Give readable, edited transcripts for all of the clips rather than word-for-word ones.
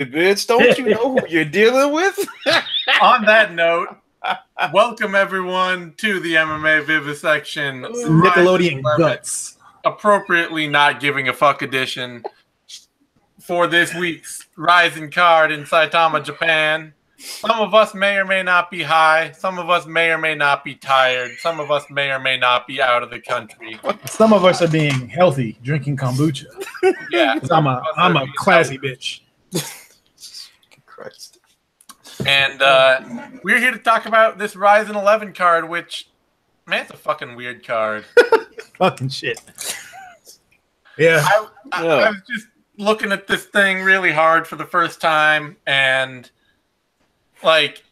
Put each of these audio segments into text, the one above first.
bitch. Don't you know who you're dealing with? On that note, welcome everyone to the MMA Vivisection Nickelodeon Guts. Appropriately not giving a fuck edition for this week's RIZIN card in Saitama, Japan. Some of us may or may not be high. Some of us may or may not be tired. Some of us may or may not be out of the country. Some of us are being healthy, drinking kombucha. Yeah, I'm a classy bitch. Christ. And we're here to talk about this RIZIN 11 card, which, man, it's a fucking weird card. Fucking shit. Yeah. I was just looking at this thing really hard for the first time, and like,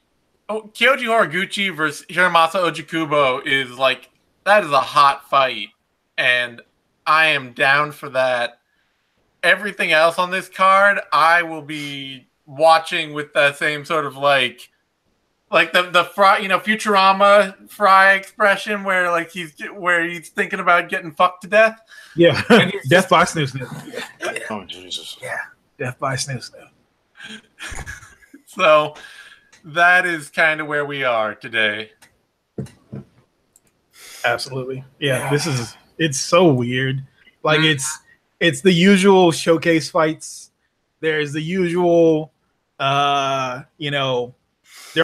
Kyoji Horiguchi versus Hiramasa Ojikubo is like, that is a hot fight, and I am down for that. Everything else on this card, I will be watching with that same sort of like the Fry, Futurama Fry expression where like he's thinking about getting fucked to death. Yeah, death by snoo snoo. Oh Jesus. Yeah, death by snoo snoo. So that is kind of where we are today. Absolutely. Yeah, it's so weird. Like it's the usual showcase fights. There's the usual there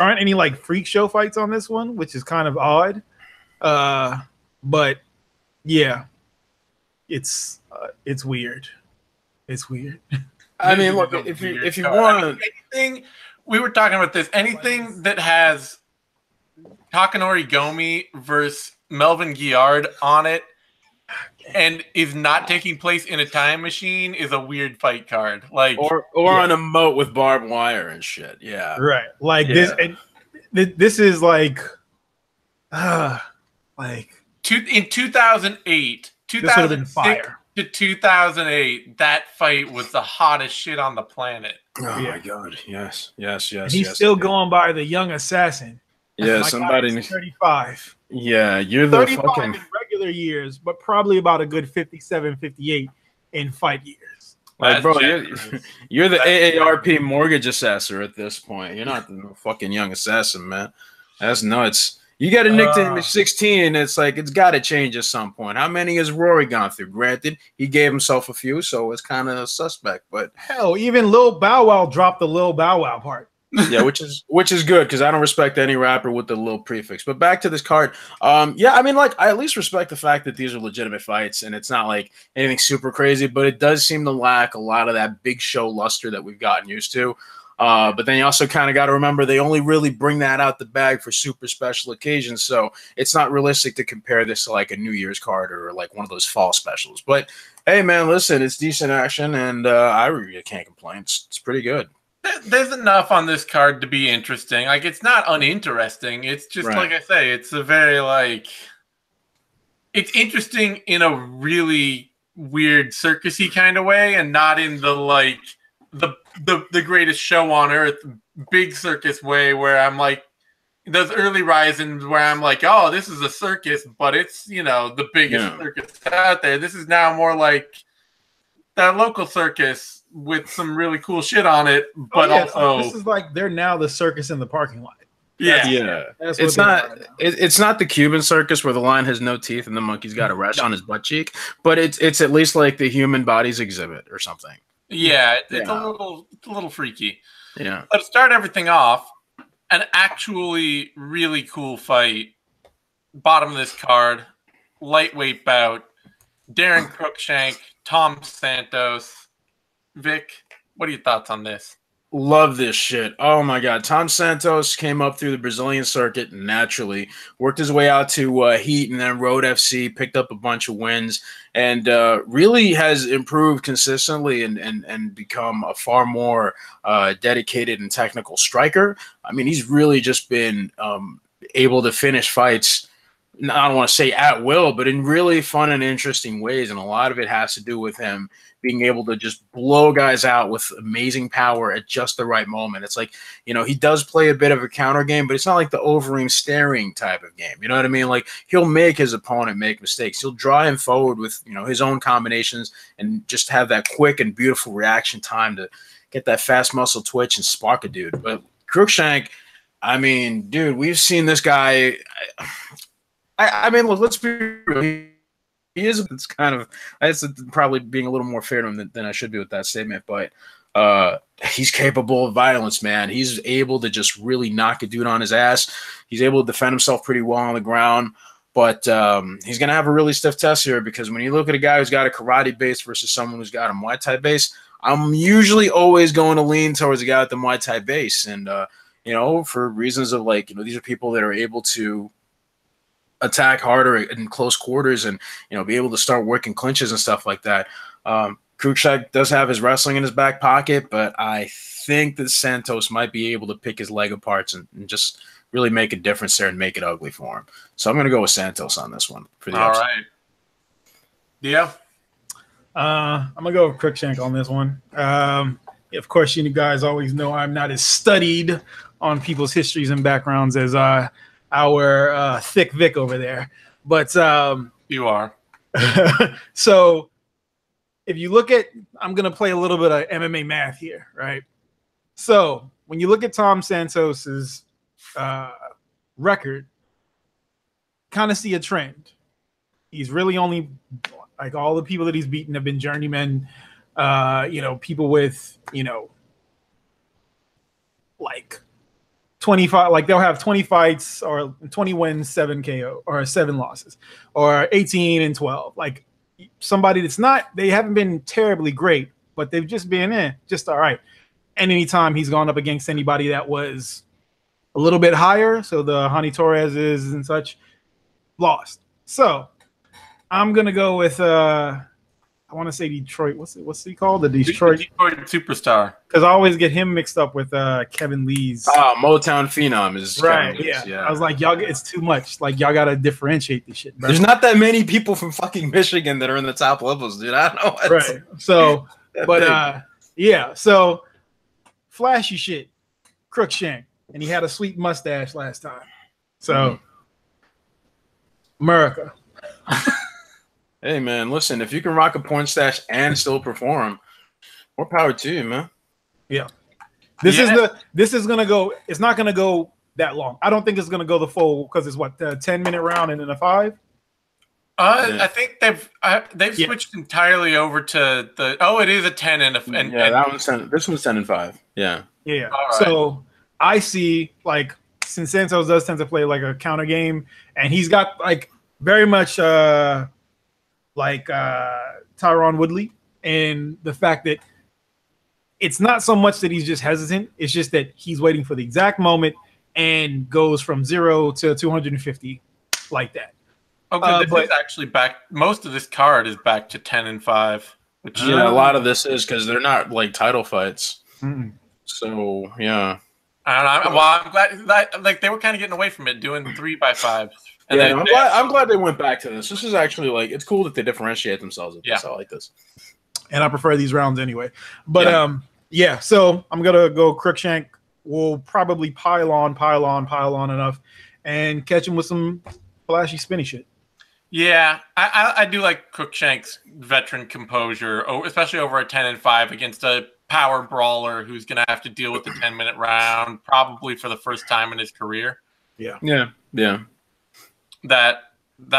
aren't any like freak show fights on this one, which is kind of odd. But yeah, it's weird. It's weird. I mean, look, if you want anything, we were talking about this. Anything that has Takanori Gomi versus Melvin Guillard on it and is not taking place in a time machine is a weird fight card. Like or on a moat with barbed wire and shit. Yeah. Right. Like this and this is like in 2008, 2006 to 2008, that fight was the hottest shit on the planet. Oh my god. Yes. And he's still going by the young assassin. Yeah, somebody 35. Yeah, you're the 35 fucking in regular years, but probably about a good 57, 58 in fight years. like, bro, you're the AARP mortgage assessor at this point. You're not the fucking young assassin, man. That's nuts. You got a nickname at 16. It's like it's got to change at some point. How many has Rory gone through? Granted, he gave himself a few, so it's kind of suspect. But hell, even Lil Bow Wow dropped the Lil Bow Wow part. Yeah, which is good because I don't respect any rapper with the little prefix. But back to this card. Yeah, I mean, like, I at least respect the fact that these are legitimate fights and it's not like anything super crazy, but it does seem to lack a lot of that big show luster that we've gotten used to. But then you also kind of got to remember they only really bring that out the bag for super special occasions. So it's not realistic to compare this to like a New Year's card or like one of those fall specials. But hey, man, listen, it's decent action and I really can't complain. It's pretty good. There's enough on this card to be interesting. Like, it's not uninteresting. It's just, like I say, it's a very, like... It's interesting in a really weird circusy kind of way and not in the, like, the greatest show on earth, big circus way where I'm, like... Those early RIZINs where I'm like, oh, this is a circus, but it's, the biggest circus out there. This is now more like that local circus with some really cool shit on it, but also this is like they're now the circus in the parking lot. It's not the Cuban circus where the lion has no teeth and the monkey's got a rash on his butt cheek, but it's at least like the human bodies exhibit or something. It's a little freaky. Yeah. Let's start everything off. An actually really cool fight. Bottom of this card, lightweight bout. Darren Cruikshank, Tom Santos. Vic, what are your thoughts on this? Love this shit. Oh my god. Tom Santos came up through the Brazilian circuit naturally, worked his way out to Heat and then Road FC, picked up a bunch of wins, and really has improved consistently and become a far more dedicated and technical striker. I mean, he's really just been able to finish fights, I don't want to say at will, but in really fun and interesting ways, and a lot of it has to do with him being able to just blow guys out with amazing power at just the right moment. It's like, he does play a bit of a counter game, but it's not like the Overeem staring type of game. You know what I mean? Like, he'll make his opponent make mistakes. He'll draw him forward with, his own combinations and just have that quick and beautiful reaction time to get that fast muscle twitch and spark a dude. But Crookshank, I mean, dude, we've seen this guy. I mean, look, let's be real. He is. It's kind of. It's probably being a little more fair to him than I should be with that statement, but he's capable of violence, man. He's able to just really knock a dude on his ass. He's able to defend himself pretty well on the ground, but he's going to have a really stiff test here because when you look at a guy who's got a karate base versus someone who's got a Muay Thai base, I'm usually always going to lean towards a guy with the Muay Thai base, and you know, for reasons of like, you know, these are people that are able to attack harder in close quarters and, you know, be able to start working clinches and stuff like that. Cruikshank does have his wrestling in his back pocket, but I think that Santos might be able to pick his leg apart and just really make a difference there and make it ugly for him. So I'm going to go with Santos on this one. For the all right. Yeah. I'm going to go with Cruikshank on this one. Of course, you guys always know I'm not as studied on people's histories and backgrounds as our thick Vic over there. But you are. So if you look at, I'm going to play a little bit of MMA math here, right? So when you look at Tom Santos's record, kind of see a trend. He's really only, like, all the people that he's beaten have been journeymen, you know, people with, you know, like 25, like they'll have 20 fights or 20 wins, 7 KO or 7 losses or 18 and 12. Like somebody that's not, they haven't been terribly great, but they've just been just all right. And anytime he's gone up against anybody that was a little bit higher, so the Hani Torreses and such, lost. So I'm gonna go with I want to say Detroit. What's he called? The Detroit Superstar. Because I always get him mixed up with Kevin Lee's. Motown Phenom is right. Yeah. I was like, y'all, it's too much. Like, y'all gotta differentiate this shit, bro. There's not that many people from fucking Michigan that are in the top levels, dude. I don't know. Right. So, but yeah. So, flashy shit, Crookshank, and he had a sweet mustache last time. So, America. Hey, man, listen, if you can rock a porn stash and still perform, more power to you, man. Yeah. This is going to go, it's not going to go that long. I don't think it's going to go the full, because it's what, the 10-minute round and then a 5? I think they've switched entirely over to the, it is a 10 and a, and that one's 10, this one's 10 and 5. Yeah. Yeah. Right. So I see, like, since Santos does tend to play like a counter game, and he's got like very much like Tyron Woodley, and the fact that it's not so much that he's just hesitant, it's just that he's waiting for the exact moment and goes from 0 to 250 like that. Okay, this is actually back, most of this card is back to 10 and 5. Which a lot of this is because they're not like title fights. Mm-mm. So yeah. Well, I'm glad that, like, they were kind of getting away from it, doing 3x5. And I'm glad they went back to this. This is actually, like, it's cool that they differentiate themselves with this. I like this. And I prefer these rounds anyway. But so I'm gonna go Crookshank. We'll probably pile on enough and catch him with some flashy spinny shit. Yeah, I do like Crookshank's veteran composure, especially over a 10 and 5 against a power brawler who's gonna have to deal with the 10-minute round probably for the first time in his career. Yeah. That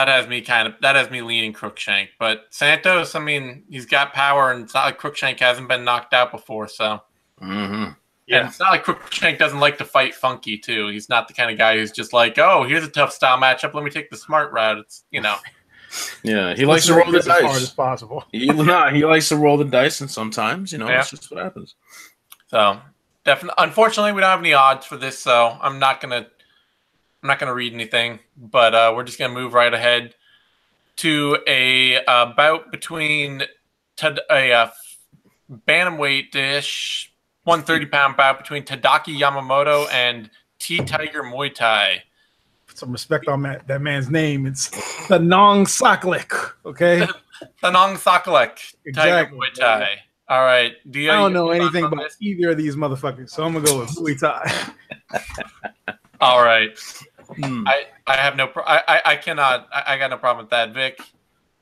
has me leaning Crookshank. But Santos, I mean, he's got power, and it's not like Crookshank hasn't been knocked out before. So, yeah, and it's not like Crookshank doesn't like to fight funky too. He's not the kind of guy who's just like, oh, here's a tough style matchup. Let me take the smart route. It's yeah, he likes to roll the dice as hard as possible. He likes to roll the dice, and sometimes that's just what happens. So, definitely, unfortunately, we don't have any odds for this, so I'm not gonna read anything, but we're just going to move right ahead to a bout between a bantamweight-ish 130-pound bout between Tadaki Yamamoto and T-Tiger Muay Thai. Put some respect on that man's name. It's Thanong Saklek, okay? Thanong Saklek, Exactly. Tiger Muay Thai. All right. I don't know anything about either of these motherfuckers, so I'm going to go with Muay Thai. All right. I have no. I got no problem with that, Vic.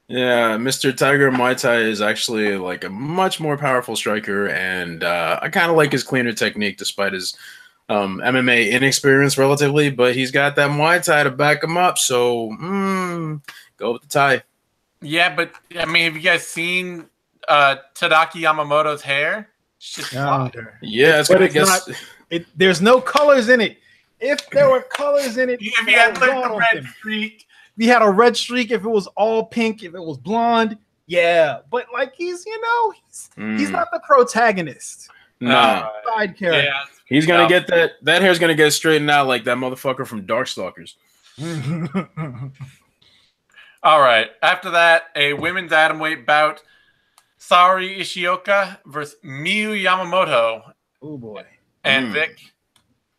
Yeah, Mr. Tiger Muay Thai is actually like a much more powerful striker, and I kind of like his cleaner technique despite his MMA inexperience relatively, but he's got that Muay Thai to back him up, so go with the Thai. Yeah, but I mean, have you guys seen Tadaki Yamamoto's hair? It's just fly. Yeah, but it's not. There's no colors in it. If there were colors in it, if he had like the red streak, if he had a red streak, if it was all pink, if it was blonde, yeah. But like he's not the protagonist. No, side character. Yeah, he's gonna get that hair's gonna get straightened out like that motherfucker from Darkstalkers. All right. After that, a women's atomweight bout: Saori Ishioka versus Miyu Yamamoto. Oh boy. And Vic,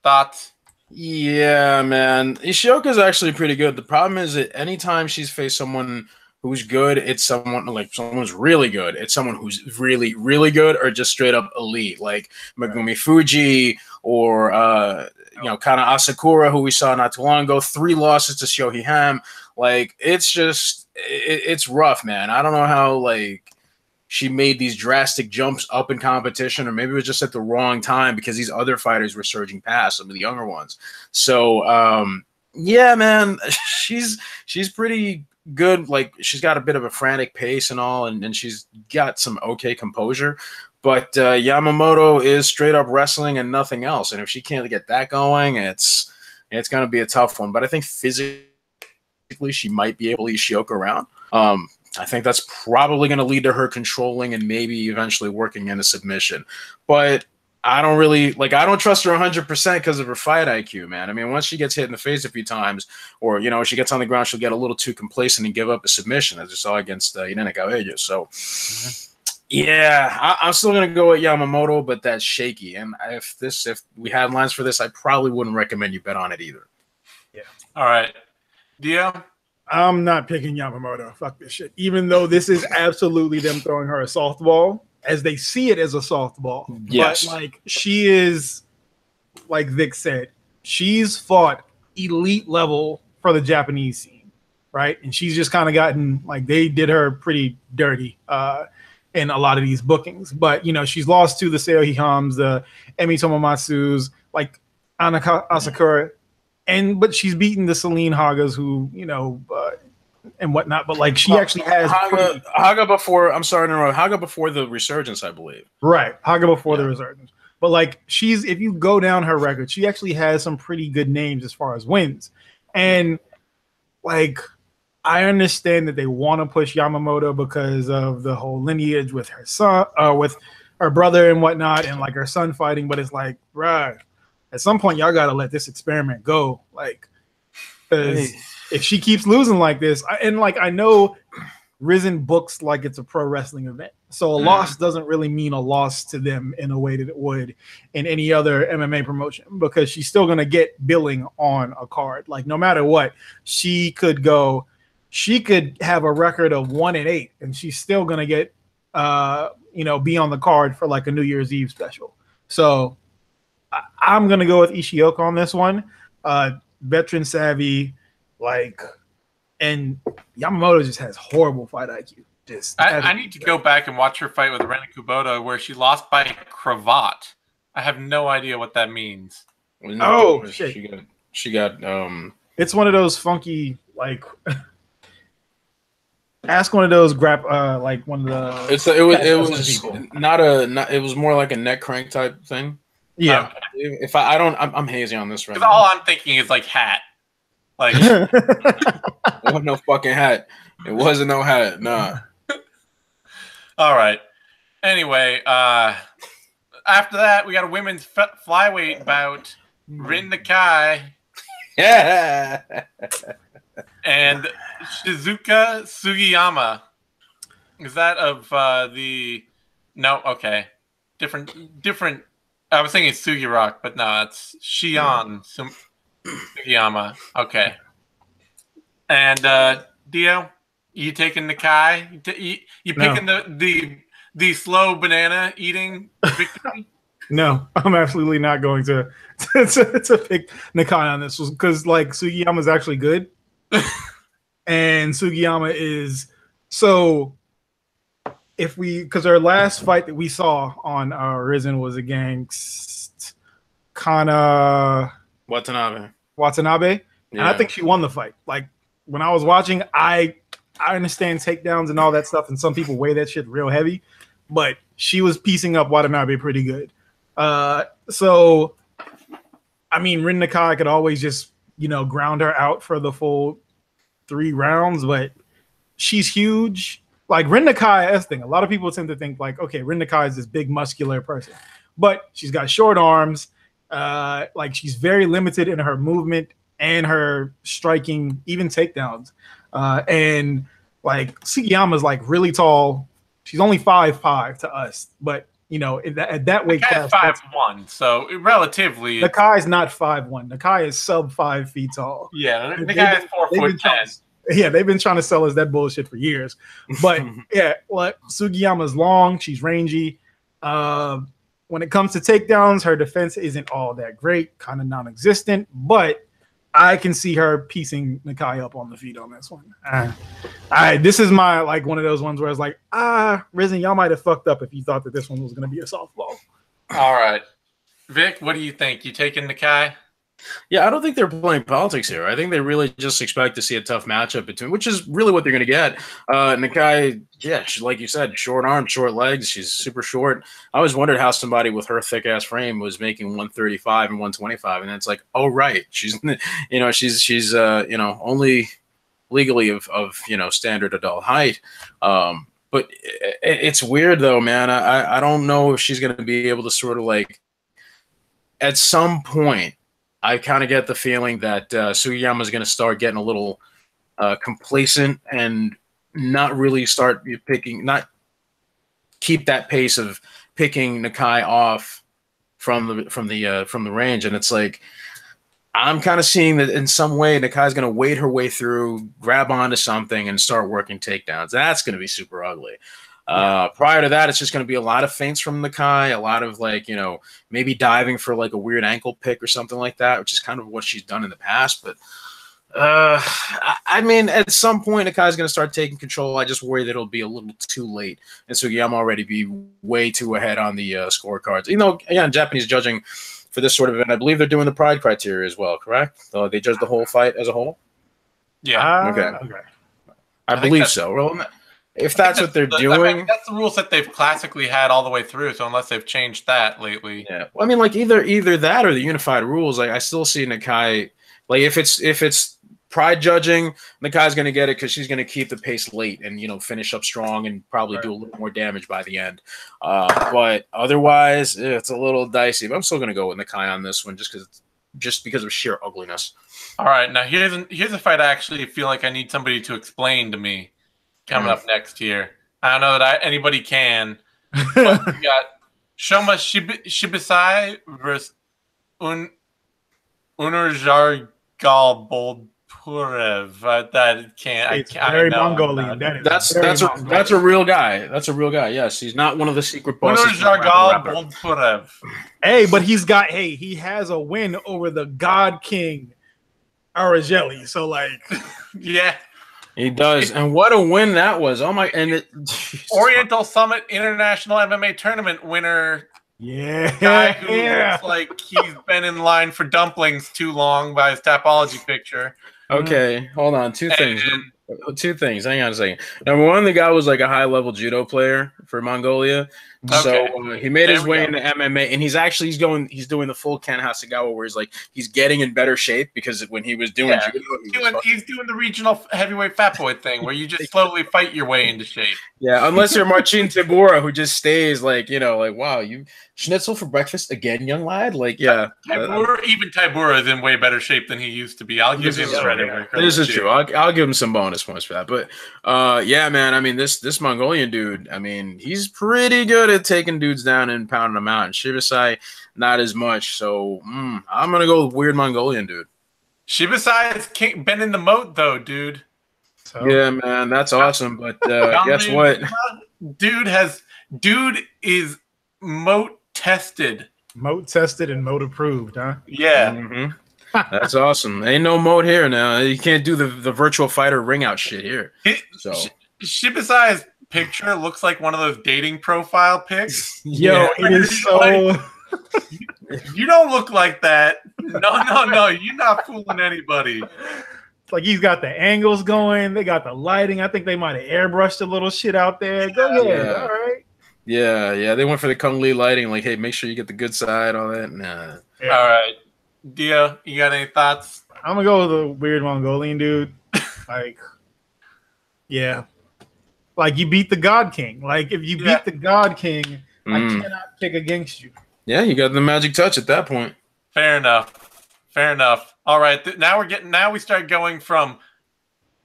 thoughts? Yeah, man. Ishioka's actually pretty good. The problem is that anytime she's faced someone who's good, it's someone like someone's really good. It's someone who's really, really good or just straight up elite, like Megumi Fuji or Kana Asakura, who we saw not too long ago. 3 losses to Shohei Ham. Like, it's just it's rough, man. I don't know how like she made these drastic jumps up in competition, or maybe it was just at the wrong time because these other fighters were surging past some of the younger ones. So, yeah, man, she's pretty good. Like, she's got a bit of a frantic pace and all, and she's got some okay composure. But Yamamoto is straight up wrestling and nothing else. And if she can't get that going, it's going to be a tough one. But I think physically she might be able to Ishioka around. I think that's probably going to lead to her controlling and maybe eventually working in a submission. But I don't really I don't trust her 100% because of her fight IQ, man. I mean, once she gets hit in the face a few times, or she gets on the ground, she'll get a little too complacent and give up a submission, as you saw against Irene Cabello. So, yeah, I'm still going to go with Yamamoto, but that's shaky. And if we had lines for this, I probably wouldn't recommend you bet on it either. Yeah. All right, Dio. I'm not picking Yamamoto. Fuck this shit. Even though this is absolutely them throwing her a softball, as they see it as a softball. Yes. But like she is, like Vic said, she's fought elite level for the Japanese scene, right? And she's just kind of gotten like they did her pretty dirty in a lot of these bookings. But she's lost to the Seohei Hams, the Emi Tomomatsus, like Anaka Asakura. But she's beaten the Celine Hagas, who and whatnot. But like she actually has Haga before. I'm sorry to interrupt. Haga before the resurgence, I believe. Right, Haga before the resurgence. But like if you go down her record, she actually has some pretty good names as far as wins. And like I understand that they want to push Yamamoto because of the whole lineage with her son, with her brother and whatnot, and like her son fighting. But it's like, right. At some point, y'all gotta let this experiment go, like, because if she keeps losing like this, I know RIZIN books like it's a pro wrestling event, so a loss doesn't really mean a loss to them in a way that it would in any other MMA promotion, because she's still gonna get billing on a card. Like, no matter what, she could have a record of 1-8, and she's still gonna get, be on the card for like a New Year's Eve special. So I'm going to go with Ishioka on this one. Veteran savvy, and Yamamoto just has horrible fight IQ. I need to go back and watch her fight with Rena Kubota where she lost by cravat. I have no idea what that means. Oh, shit. She got it's one of those funky, ask one of those one of the. It was more like a neck crank type thing. Yeah. I'm hazy on this right now. All I'm thinking is hat. It wasn't no fucking hat. It wasn't no hat. Nah. All right. Anyway, after that, we got a women's flyweight bout. Rin Nakai. Yeah. And Shizuka Sugiyama. Is that of the... No, okay. Different... I was thinking Sugirock, but no, it's Shion Sugiyama. Okay. And Dio, you taking Nakai? You picking the slow banana eating victory? No, I'm absolutely not going to pick Nakai on this, because Sugiyama's actually good, and Sugiyama is So if we, because our last fight that we saw on RIZIN was against Kana Watanabe. And I think she won the fight. Like when I was watching, I understand takedowns and all that stuff, and some people weigh that shit real heavy, but she was piecing up Watanabe pretty good. So I mean, Rin Nakai could always just, you know, ground her out for the full 3 rounds, but she's huge. Like Rin Nakai, that's the thing. A lot of people tend to think like, okay, Rin Nakai is this big muscular person, but she's got short arms. Like she's very limited in her movement and her striking, even takedowns. And like Sugiyama's like really tall. She's only 5'5" to us, but you know, at that weight class, 5'1", so relatively. Nakai's not 5'1". Nakai is sub 5 feet tall. Yeah, Nakai is 4'10". Yeah, they've been trying to sell us that bullshit for years. But yeah, like Sugiyama's long, she's rangy. When it comes to takedowns, her defense isn't all that great, kind of non-existent, but I can see her piecing Nakai up on the feet on this one. This is my like one of those ones where it's like, RIZIN, y'all might have fucked up if you thought that this one was going to be a softball. All right. Vic, what do you think? You taking Nakai? Yeah, I don't think they're playing politics here. I think they really just expect to see a tough matchup between, which is really what they're going to get. Nakai, yeah, like you said, short arms, short legs. She's super short. I always wondered how somebody with her thick ass frame was making 135 and 125, and it's like, oh right, she's, you know, she's you know, only legally of you know, standard adult height. But it's weird though, man. I don't know if she's going to be able to sort of like at some point. I kind of get the feeling that Sugiyama is going to start getting a little complacent and not really start picking, not keep that pace of picking Nakai off from the range. And it's like I'm kind of seeing that in some way Nakai's going to wade her way through, grab onto something, and start working takedowns. That's going to be super ugly. Prior to that, it's just going to be a lot of feints from Nakai, a lot of like, you know, maybe diving for like a weird ankle pick or something like that, which is kind of what she's done in the past. But I mean, at some point, Nakai's going to start taking control. I just worry that it'll be a little too late, and Sugiyama already be way too ahead on the scorecards. You know, again, Japanese judging for this sort of event, I believe they're doing the pride criteria as well, correct? So they judge the whole fight as a whole. Yeah. Okay. I believe so. Well, if that's what they're doing, I mean, that's the rules that they've classically had all the way through. So unless they've changed that lately, yeah. Well, I mean, like either that or the unified rules. Like I still see Nakai. Like if it's pride judging, Nakai's going to get it because she's going to keep the pace late and, you know, finish up strong and probably do a little more damage by the end. But otherwise, it's a little dicey. But I'm still going to go with Nakai on this one just because of sheer ugliness. All right, now here's a fight I actually feel like I need somebody to explain to me. Coming up next here. I don't know that anybody can. But we got Shoma Shibasai versus Unurjargal Boldpurev. That can't. It's very Mongolian. That's a real guy. That's a real guy. Yes, he's not one of the secret bosses. Unurjargal Boldpurev. Hey, but he has a win over the God King Arajeli. So like, yeah. He does, and what a win that was! Oh my! And Oriental Summit International MMA Tournament winner, guy who looks like he's been in line for dumplings too long by his Tapology picture. Okay, hold on. Two things. Hang on a second. Number one, the guy was like a high-level judo player for Mongolia. Okay. So he made his way into MMA, and he's doing the full Ken Hasegawa, where he's getting in better shape because when he was doing judo, he's doing the regional heavyweight fat boy thing, where you just slowly fight your way into shape. Yeah, unless you're Marcin Tybura, who just stays like wow, you schnitzel for breakfast again, young lad. Like even Tybura is in way better shape than he used to be. I'll give him credit. This is true. I'll give him some bonus points for that. But yeah, man. I mean, this Mongolian dude. I mean, he's pretty good at taking dudes down and pounding them out. And Shibasai, not as much. So I'm gonna go with weird Mongolian dude. Shibasai has been in the moat though, dude. So, yeah, man, that's awesome. But guess what? Dude is moat tested. Moat tested and moat approved, huh? Yeah. Mm-hmm. That's awesome. Ain't no moat here now. You can't do the virtual fighter ring out shit here. Shibasai's picture looks like one of those dating profile pics. Yo, it is so. You don't look like that. No. You're not fooling anybody. It's like he's got the angles going. They got the lighting. I think they might have airbrushed a little shit out there. Go ahead. Yeah. All right. Yeah. They went for the Kung Lee lighting. Like, hey, make sure you get the good side, all that. Nah. Yeah. All right. Dio, you got any thoughts? I'm going to go with the weird Mongolian dude. Like, yeah. Like, you beat the God King. Like, if you beat the God King, I cannot pick against you. Yeah, you got the magic touch at that point. Fair enough. All right, now we start going from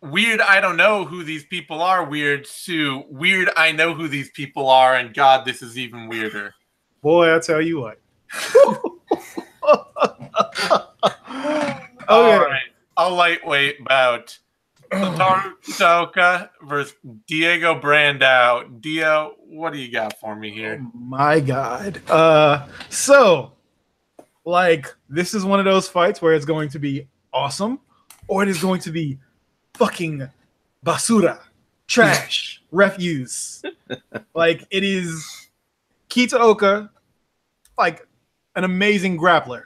weird I don't know who these people are weird to weird I know who these people are, and God, this is even weirder. Boy, I'll tell you what. All right, a lightweight bout. Satoru Kitaoka versus Diego Brandao. Dio, what do you got for me here? Oh my God. So, like, this is one of those fights where it's going to be awesome, or it is going to be fucking basura, trash, refuse. Like, it is Kitaoka, like, an amazing grappler.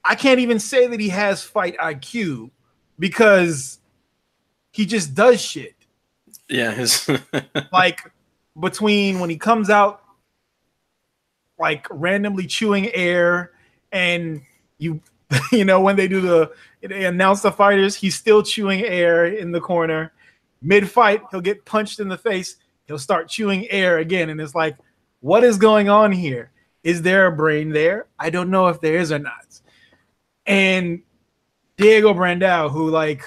I can't even say that he has fight IQ because he just does shit. Yeah, his like between when he comes out, like randomly chewing air, and you know when they announce the fighters, he's still chewing air in the corner. Mid-fight, he'll get punched in the face. He'll start chewing air again, and it's like, what is going on here? Is there a brain there? I don't know if there is or not. And Diego Brandao, who like.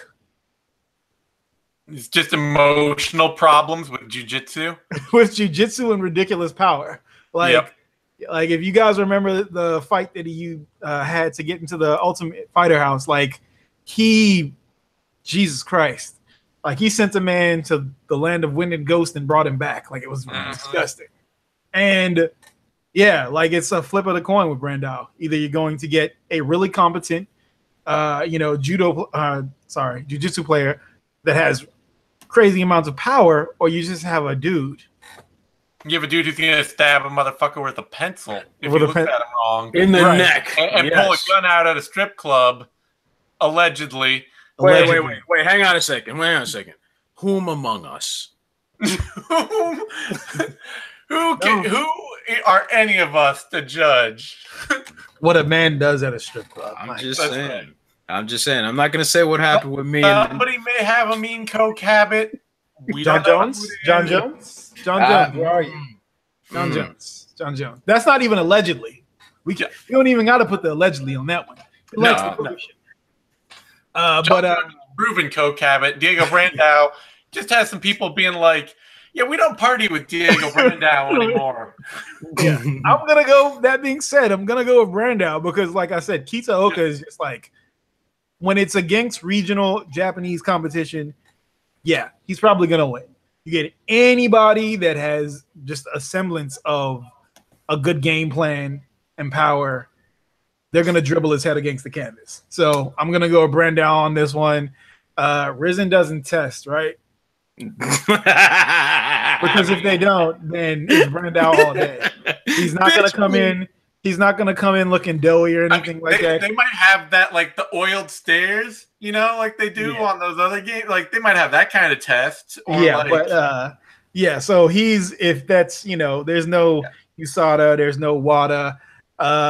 It's just emotional problems with jiu-jitsu. With jiu-jitsu and ridiculous power. Like if you guys remember the fight that he had to get into the Ultimate Fighter house, like Jesus Christ. Like he sent a man to the land of wind and ghost and brought him back. Like it was disgusting. And yeah, like it's a flip of the coin with Brandao. Either you're going to get a really competent jiu-jitsu player that has crazy amounts of power, or you just have a dude. You have a dude who's gonna stab a motherfucker with a pencil if you look at him wrong in the neck and pull a gun out at a strip club, allegedly. Wait. Hang on a second. Whom among us? Who are any of us to judge what a man does at a strip club? I'm just saying. I'm not going to say what happened with me. Somebody may have a mean coke habit. John Jones? Where are you? John Jones. That's not even allegedly. We don't even got to put the allegedly on that one. No. Proven coke habit. Diego Brandao just has some people being like, yeah, we don't party with Diego Brandao anymore. Yeah. I'm going to go, that being said, I'm going to go with Brandao because, like I said, Kitaoka is just like, when it's against regional Japanese competition, yeah, he's probably going to win. You get anybody that has just a semblance of a good game plan and power, they're going to dribble his head against the canvas. So I'm going to go with Brandao on this one. RIZIN doesn't test, right? Because if they don't, then it's Brandao all day. He's not going to come in. He's not going to come in looking doughy or anything like that. They might have that, like the oiled stairs, like they do on those other games. Like they might have that kind of test. Or So if that's, there's no USADA, there's no WADA.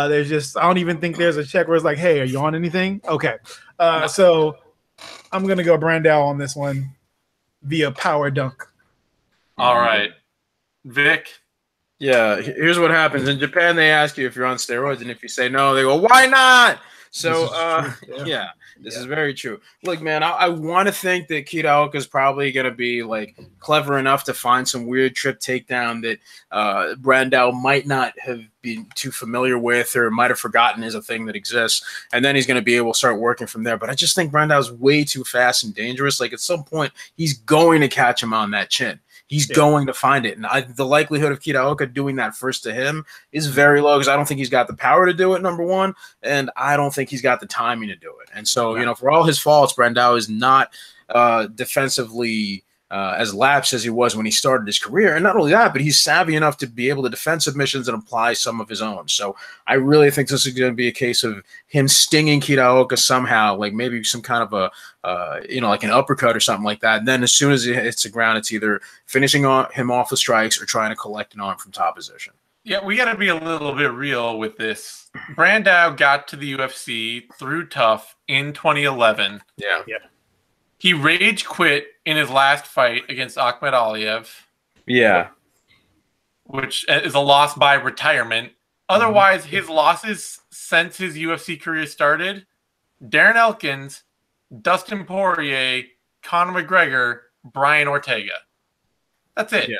There's just, I don't even think there's a check where it's like, hey, are you on anything? Okay. So I'm going to go Brandao on this one via power dunk. All right. Vic. Yeah, here's what happens. In Japan, they ask you if you're on steroids, and if you say no, they go, why not? So, this is very true. Look, man, I want to think that Kitaoka is probably going to be, like, clever enough to find some weird trip takedown that Brandao might not have been too familiar with or might have forgotten is a thing that exists, and then he's going to be able to start working from there. But I just think Brandao's way too fast and dangerous. Like, at some point, he's going to catch him on that chin. He's going to find it. And the likelihood of Kitaoka doing that first to him is very low because I don't think he's got the power to do it, number one, and I don't think he's got the timing to do it. And so, for all his faults, Brandao is not defensively as lapsed as he was when he started his career. And not only that, but he's savvy enough to be able to defend submissions and apply some of his own. So I really think this is going to be a case of him stinging Kitaoka somehow, like maybe some kind of a, like an uppercut or something like that. And then as soon as he hits the ground, it's either finishing him off with strikes or trying to collect an arm from top position. Yeah, we got to be a little bit real with this. Brandao got to the UFC through tough in 2011. Yeah. He rage quit in his last fight against Ahmed Aliyev. Yeah. Which is a loss by retirement. Otherwise, his losses since his UFC career started, Darren Elkins, Dustin Poirier, Conor McGregor, Brian Ortega. That's it.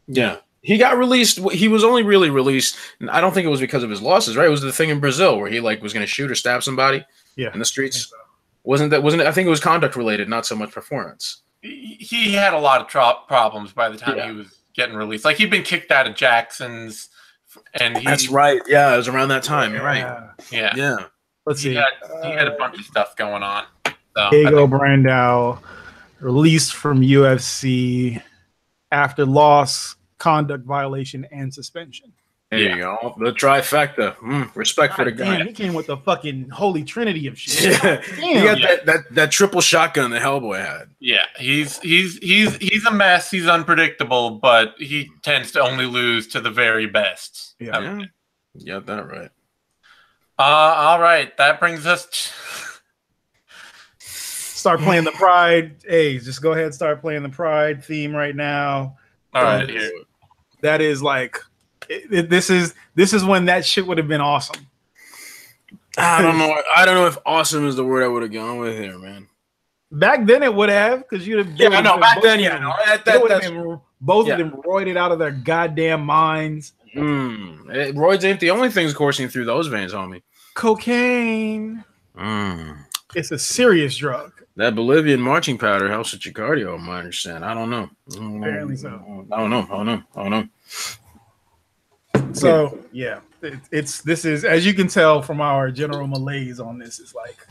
Yeah. He got released. He was only really released. I don't think it was because of his losses, right? It was the thing in Brazil where he was going to shoot or stab somebody in the streets. Wasn't it? I think it was conduct related, not so much performance. He had a lot of problems by the time he was getting released. Like he'd been kicked out of Jackson's, and that's right. Yeah, it was around that time. You're right. Yeah. Let's see. He had a bunch of stuff going on. So, Diego Brandao released from UFC after loss, conduct violation, and suspension. There you go. The trifecta. Respect for the guy. Damn, he came with the fucking holy trinity of shit. He got that triple shotgun that Hellboy had. Yeah, he's a mess. He's unpredictable, but he tends to only lose to the very best. Yeah, you got that right. All right, that brings us. Start playing the Pride. Hey, just go ahead and start playing the Pride theme right now. All right, here. That is like. This is when that shit would have been awesome. I don't know if awesome is the word I would have gone with here, man. Back then it would have, because you'd have. Yeah, I know. Back then, both of them roided out of their goddamn minds. Roids ain't the only things coursing through those veins, homie. Cocaine. It's a serious drug. That Bolivian marching powder helps with your cardio, I understand. I don't know. Apparently so. I don't know. So this is, as you can tell from our general malaise on this, it's like,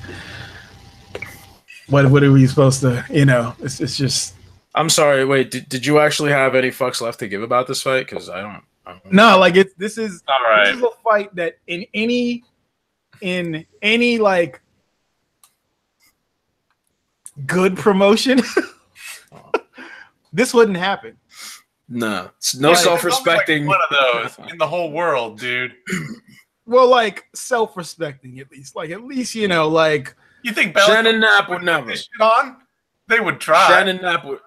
what are we supposed to, it's just. I'm sorry. Wait, did you actually have any fucks left to give about this fight? Because I don't. No, like this is all right. This is a fight that in any like good promotion, this wouldn't happen. No self-respecting one of those in the whole world, dude. Well, like self-respecting at least, like you think Shannon Knapp would never. They would try. Shannon Knapp would.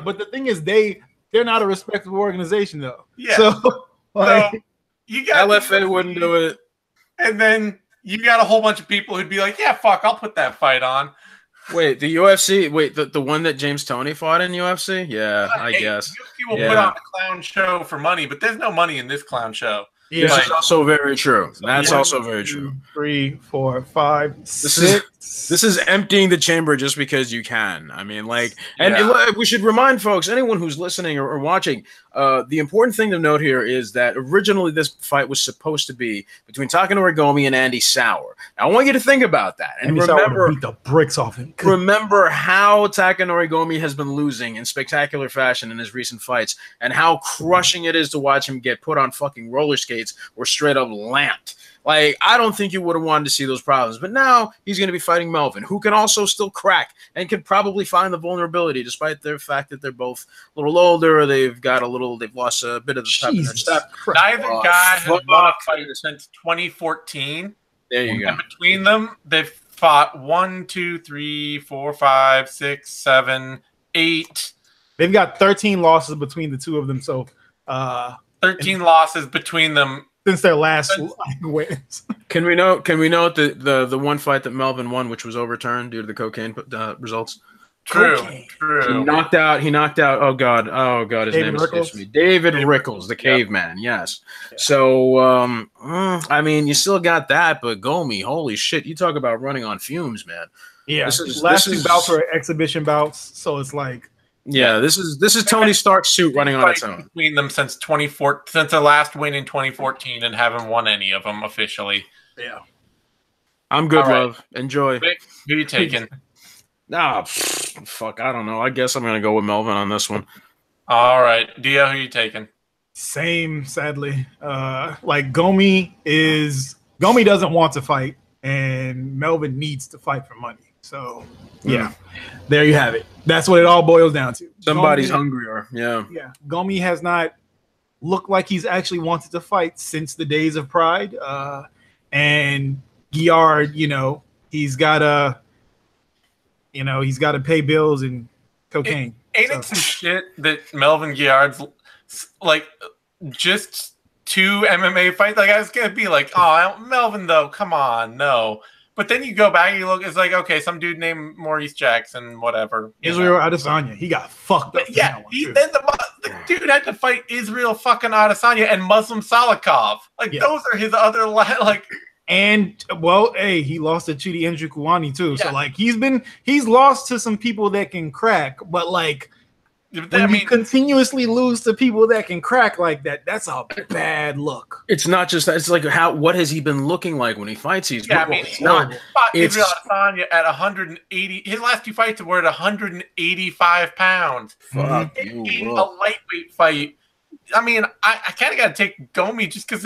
But the thing is, they're not a respectable organization though. Yeah. So you got LFA wouldn't do it, and then you got a whole bunch of people who'd be like, "Yeah, fuck, I'll put that fight on." Wait, the UFC? Wait, the one that James Toney fought in UFC? Yeah, I guess. UFC will put on a clown show for money, but there's no money in this clown show. Yeah, this is also very true. That's also very true. 3, 4, 5, 6. This is emptying the chamber just because you can. I mean, we should remind folks, anyone who's listening or watching, the important thing to note here is that originally this fight was supposed to be between Takanori Gomi and Andy Sauer. Now, I want you to think about that and remember, beat the bricks off him. Remember how Takanori Gomi has been losing in spectacular fashion in his recent fights, and how crushing it is to watch him get put on fucking roller skates or straight up lamped. Like, I don't think you would have wanted to see those problems. But now he's going to be fighting Melvin, who can also still crack and can probably find the vulnerability, despite the fact that they're both a little older, or they've lost a bit of the step in their step. Neither guy has won a fight since 2014. There you go. And between them, they've fought 1, 2, 3, 4, 5, 6, 7, 8. They've got 13 losses between the two of them. So 13 losses between them. Since their last wins. Can we note the one fight that Melvin won, which was overturned due to the cocaine results? True. He knocked out. Oh god, his name escapes me. David Rickles, the caveman. Yes. Yeah. So I mean, you still got that, but Gomi, holy shit, you talk about running on fumes, man. Yeah. Last two bouts were exhibition bouts, so it's like. Yeah, this is Tony Stark's suit running on its own. Between them since 2014, since their last win in 2014, and haven't won any of them officially. Yeah, I'm good, love. Enjoy. Vic, who you taking? Nah, fuck, I don't know. I guess I'm gonna go with Melvin on this one. All right, Dio, who are you taking? Same, sadly. Like Gomi doesn't want to fight, and Melvin needs to fight for money. So yeah, there you have it. That's what it all boils down to. Somebody's hungrier. Yeah. Gomi has not looked like he's actually wanted to fight since the days of Pride. And Giard, he's gotta pay bills and cocaine. Ain't it some shit that Melvin Giard's like just 2 MMA fights? Like I was gonna be like, oh, Melvin though, come on, no. But then you go back and you look, it's like, okay, some dude named Maurice Jackson, whatever. Israel Adesanya, he got fucked up. Yeah, then the dude had to fight Israel fucking Adesanya and Muslim Salikov. Like those are his other like. And well, hey, he lost to Chidi Njokuani too. So like he's lost to some people that can crack, but like when you continuously lose to people that can crack like that, that's a bad look. It's not just that. It's like what has he been looking like when he fights? It's not. Israel Adesanya at 180. His last 2 fights were at 185 pounds. Fuck a lightweight fight. I mean, I kind of got to take Gomi just because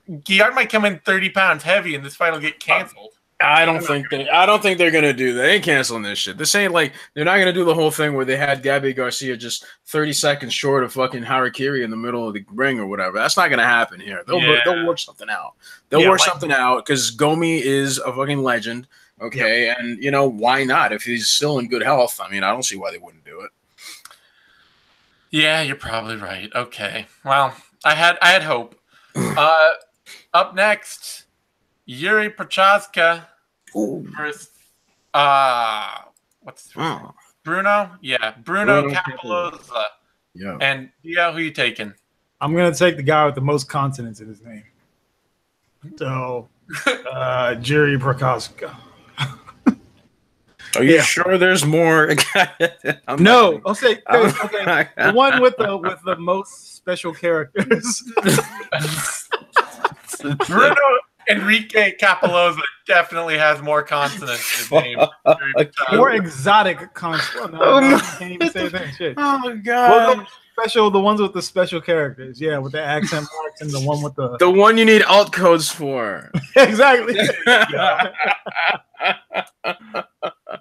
Giard might come in 30 pounds heavy, and this fight will get canceled. I don't think they're gonna do that. They ain't canceling this shit. This ain't like they're not gonna do the whole thing where they had Gabby Garcia just 30 seconds short of fucking harakiri in the middle of the ring or whatever. That's not gonna happen here. They'll work something out. They'll work something out because Gomi is a fucking legend. Okay, and why not? If he's still in good health, I mean, I don't see why they wouldn't do it. Yeah, you're probably right. Okay, well, I had hope. Up next, Yuri Prochazka versus what's Bruno? Yeah, Bruno Capoloza. Yeah. And who are you taking? I'm gonna take the guy with the most consonants in his name. So Yuri Prochazka. Are you sure there's more? No, I'll say okay. The one with the most special characters. Bruno Enrique Capoloza definitely has more consonants in his name. More exotic consonants. No, can't even say that shit. Oh my god. Well, the ones with the special characters, with the accent marks, and the one with the one you need alt codes for. Exactly.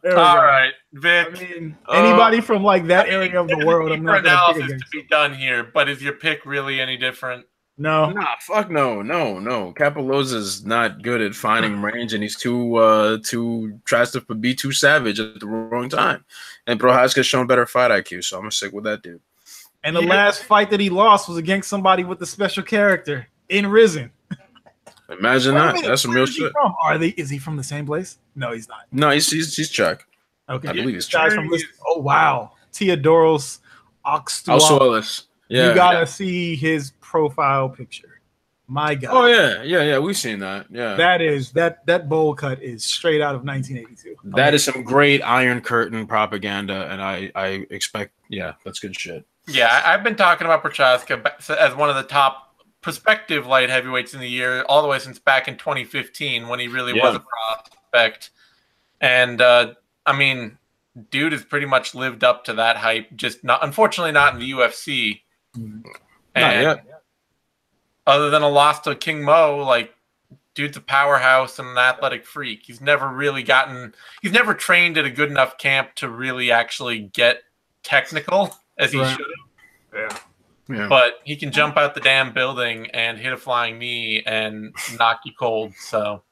All right, Vic. I mean, anybody from like that area of the world, I'm not analysis to be done here. But is your pick really any different? No. Nah, fuck no. Capoloza's not good at finding range, and he's tries to be too savage at the wrong time. And Prochazka's shown better fight IQ, so I'm gonna stick with that dude. And the last fight that he lost was against somebody with a special character in RIZIN. Imagine that. That's some real shit. Is he from the same place? No, he's not. No, he's Czech. Okay. I believe he's Czech. Oh wow. Teodoros Oxuelis. Yeah. You gotta see his profile picture. My God. Oh yeah. We've seen that. Yeah. That bowl cut is straight out of 1982. That is some great Iron Curtain propaganda, and I expect that's good shit. Yeah, I've been talking about Prochazka as one of the top prospective light heavyweights in the year, all the way since back in 2015 when he really was a prospect. And I mean, dude has pretty much lived up to that hype. Just unfortunately not in the UFC. Not yet. Other than a loss to King Mo, like dude's a powerhouse and an athletic freak. He's never trained at a good enough camp to really actually get technical as he should have. Yeah. But he can jump out the damn building and hit a flying knee and knock you cold. So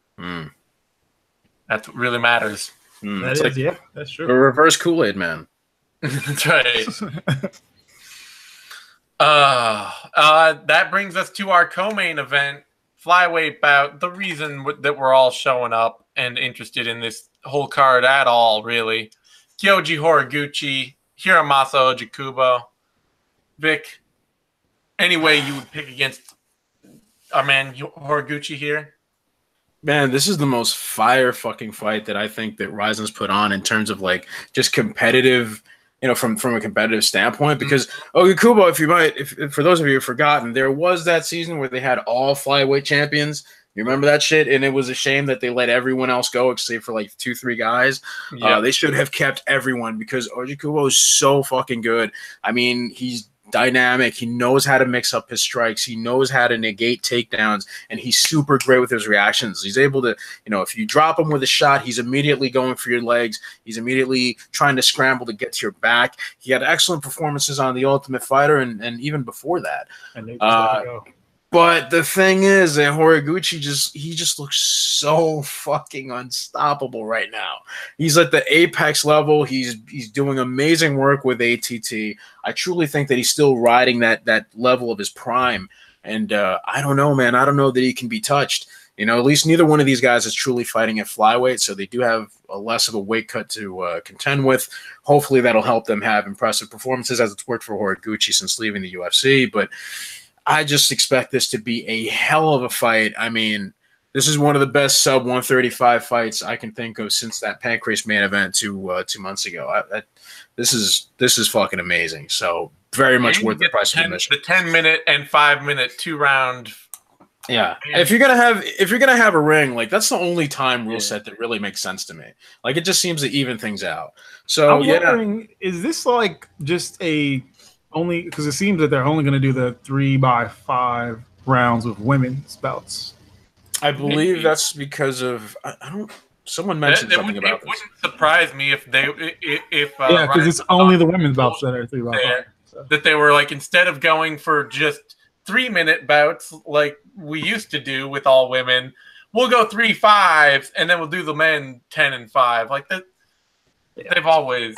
that's what really matters. That's true. A reverse Kool-Aid man. That's right. That brings us to our co-main event, flyweight bout. The reason that we're all showing up and interested in this whole card at all, really. Kyoji Horiguchi, Hiromasa Ojikubo. Vic, any way you would pick against our man Horiguchi here? Man, this is the most fire fucking fight that I think that RIZIN's put on in terms of like just competitive, from a competitive standpoint. Because Ojikubo, if for those of you who've forgotten, there was that season where they had all flyweight champions You remember that shit? And it was a shame that they let everyone else go except for like 2-3 guys. Yeah. They should have kept everyone because Oji Kubo is so fucking good. I mean, he's dynamic. He knows how to mix up his strikes. He knows how to negate takedowns, and he's super great with his reactions. He's able to, if you drop him with a shot, he's immediately going for your legs. He's immediately trying to scramble to get to your back. He had excellent performances on The Ultimate Fighter and even before that. And but the thing is that Horiguchi just looks so fucking unstoppable right now. He's at the apex level. He's doing amazing work with ATT. I truly think that he's still riding that level of his prime. And I don't know, man. I don't know that he can be touched. At least neither one of these guys is truly fighting at flyweight, so they do have a less of a weight cut to contend with. Hopefully that'll help them have impressive performances, as it's worked for Horiguchi since leaving the UFC. But I just expect this to be a hell of a fight. I mean, this is one of the best sub 135 fights I can think of since that Pancrase main event 2 months ago. This is fucking amazing. So very much worth the price of admission. The 10-minute and 5-minute 2-round. Yeah, if you're gonna have a ring, like that's the only time rule set that really makes sense to me. Like it just seems to even things out. So I'm wondering, is this like just only because it seems that they're only going to do the 3x5 rounds with women's bouts. I believe that's because of I don't. Someone mentioned something about this. It wouldn't surprise me if yeah, because it's only the women's bouts that are 3x5. So. That they were like, instead of going for just 3-minute bouts like we used to do with all women, we'll go 3 5s and then we'll do the men 10 and 5 like that. Yeah. They've always,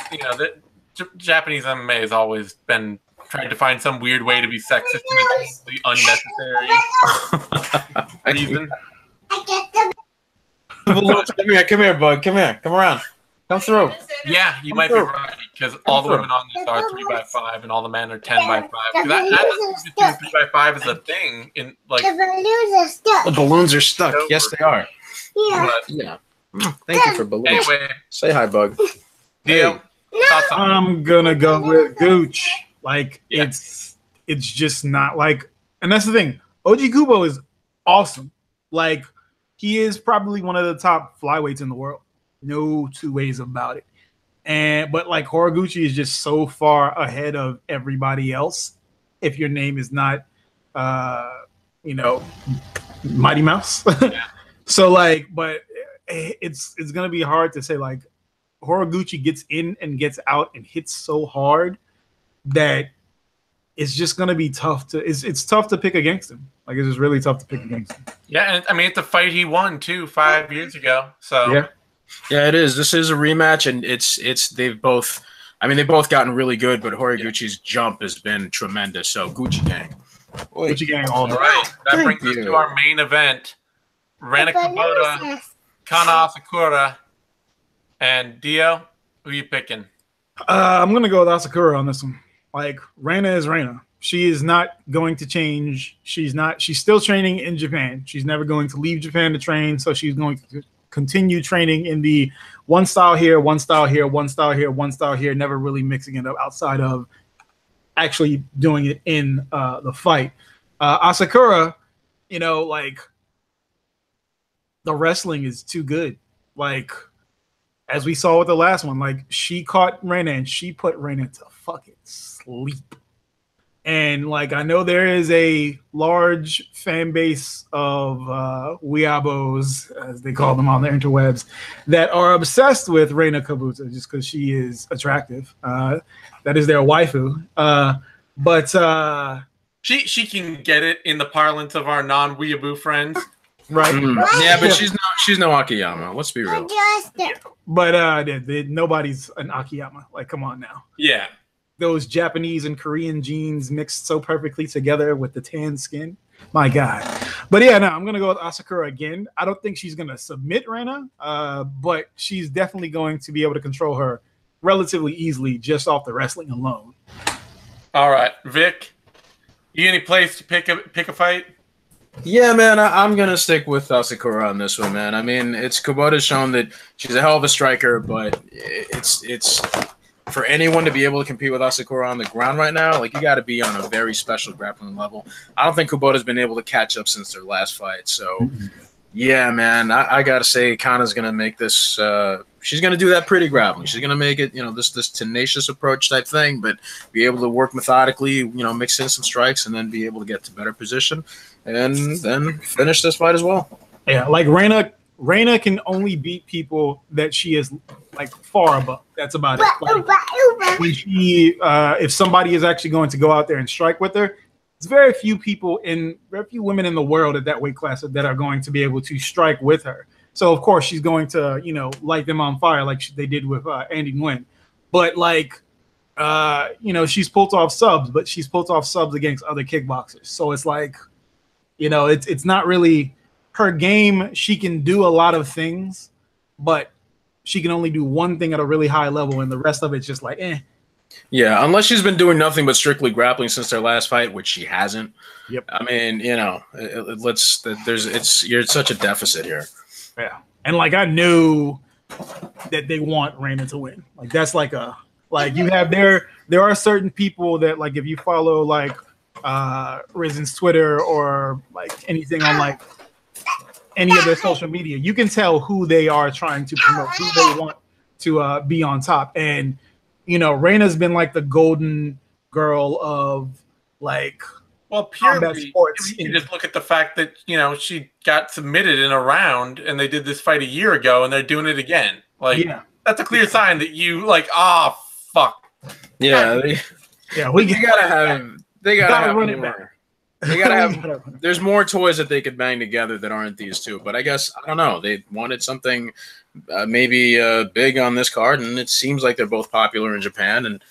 Japanese MMA has always been trying to find some weird way to be sexist and completely unnecessary reason. Come here, bud. Come here. Come around. Come through. Yeah, you might be right, because all the women on this are 3x5 and all the men are 10x5. That 3x5 is a thing in like the balloons are stuck. Yes, they are. Yeah. Yeah. Thank you for balloons. Anyway, say hi, Bug. Deal. I'm gonna go with Gooch. Like it's just not like, and that's the thing. Oji Kubo is awesome. Like he is probably one of the top flyweights in the world. No two ways about it. But like Horiguchi is just so far ahead of everybody else. If your name is not, Mighty Mouse. Yeah. So like, but it's gonna be hard to say like. Horiguchi gets in and gets out and hits so hard that it's just going to be tough to it's tough to pick against him. Like it's just really tough to pick against him. Yeah, and I mean it's a fight he won too 5 years ago. So yeah, it is. This is a rematch, and they've both gotten really good, but Horiguchi's jump has been tremendous. So Gucci gang. Gucci gang all the way. Right. That brings us to our main event. Rana Kubota, Kana Asakura. And Dio, who are you picking? I'm gonna go with Asakura on this one. Like Rana is Rana. She is not going to change. She's still training in Japan. She's never going to leave Japan to train. So she's going to continue training in the one style here, one style here, one style here, one style here, never really mixing it up outside of actually doing it in the fight. Asakura, like the wrestling is too good. Like, as we saw with the last one, like she caught Rana and she put Rana to fucking sleep. And like I know there is a large fan base of weeabos, as they call them on the interwebs, that are obsessed with Rana Kubota just because she is attractive. That is their waifu. But she can get it in the parlance of our non-weeaboo friends. Right. Yeah, but she's no Akiyama. Let's be real. Yeah. But nobody's an Akiyama. Like, come on now. Yeah. Those Japanese and Korean genes mixed so perfectly together with the tan skin. My God. But yeah, no, I'm gonna go with Asakura again. I don't think she's gonna submit Rana, but she's definitely going to be able to control her relatively easily just off the wrestling alone. All right, Vic. You any place to pick a fight? Yeah, man, I'm going to stick with Asakura on this one, man. I mean, Kubota's shown that she's a hell of a striker, but it's for anyone to be able to compete with Asakura on the ground right now, like, you got to be on a very special grappling level. I don't think Kubota's been able to catch up since their last fight. So, yeah, man, I got to say Kana's going to make this she's going to do that pretty grappling. She's going to make it, this tenacious approach type thing, but be able to work methodically, mix in some strikes and then be able to get to better position and then finish this fight as well. Yeah, like Reina can only beat people that she is like far above. That's about it. Like, when she, if somebody is actually going to go out there and strike with her, there's very few women in the world at that weight class that are going to be able to strike with her. So of course she's going to, light them on fire like they did with Andy Nguyen. But like, she's pulled off subs, but she's pulled off subs against other kickboxers. So it's like, it's not really her game. She can do a lot of things, but she can only do one thing at a really high level, and the rest of it's just like, eh. Yeah, unless she's been doing nothing but strictly grappling since their last fight, which she hasn't. Yep. I mean, you're such a deficit here. Yeah, and like I knew that they want Reina to win. Like that's like you have there are certain people that like if you follow like RIZIN's Twitter or like anything on like any of their social media, you can tell who they are trying to promote, who they want to be on top. And Reina's been like the golden girl of like purely sports. You just look at the fact that she got submitted in a round, and they did this fight a year ago, and they're doing it again. Like that's a clear sign that you like. Ah, fuck. Yeah, we gotta have. They gotta have run it more. back. They gotta have. There's more toys that they could bang together that aren't these two. But I guess I don't know. They wanted something maybe big on this card, and it seems like they're both popular in Japan, and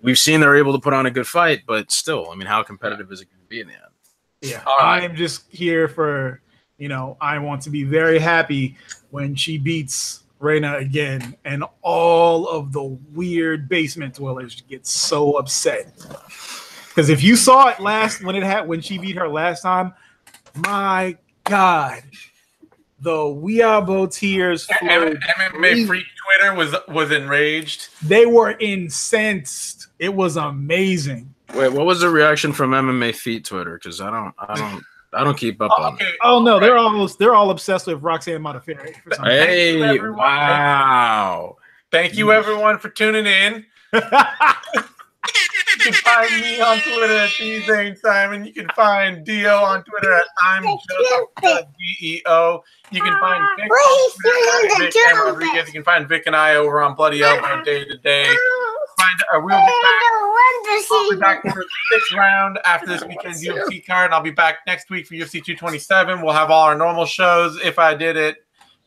we've seen they're able to put on a good fight. But still, I mean, how competitive is it going to be in the end? Yeah, right. I'm just here for I want to be very happy when she beats Reina again, and all of the weird basement dwellers get so upset. Because if you saw it when she beat her last time, my God, the Weeabo tears flowed. MMA Freak Twitter was enraged. They were incensed. It was amazing. Wait, what was the reaction from MMA Feet Twitter? Because I don't keep up on it. Oh no, they're all obsessed with Roxanne Modafferi. Hey, wow! Thank you everyone for tuning in. You can find me on Twitter at Simon. You can find Dio on Twitter at I'm Joseph DEO. You can find Vic on Vic M. Rodriguez. You can find Vic and I over on Bloody Elbow Day to Day. We'll be back for the 6th round after this weekend's UFC card, and I'll be back next week for UFC 227. We'll have all our normal shows. If I Did It,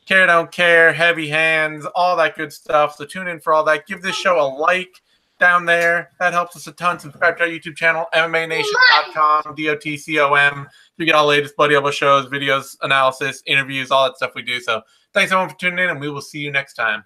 Care Don't Care, Heavy Hands, all that good stuff. So tune in for all that. Give this show a like down there. That helps us a ton. Subscribe to our YouTube channel, MMANation.com, DOTCOM. You get all the latest Bloody Elbow shows, videos, analysis, interviews, all that stuff we do. So thanks everyone for tuning in, and we will see you next time.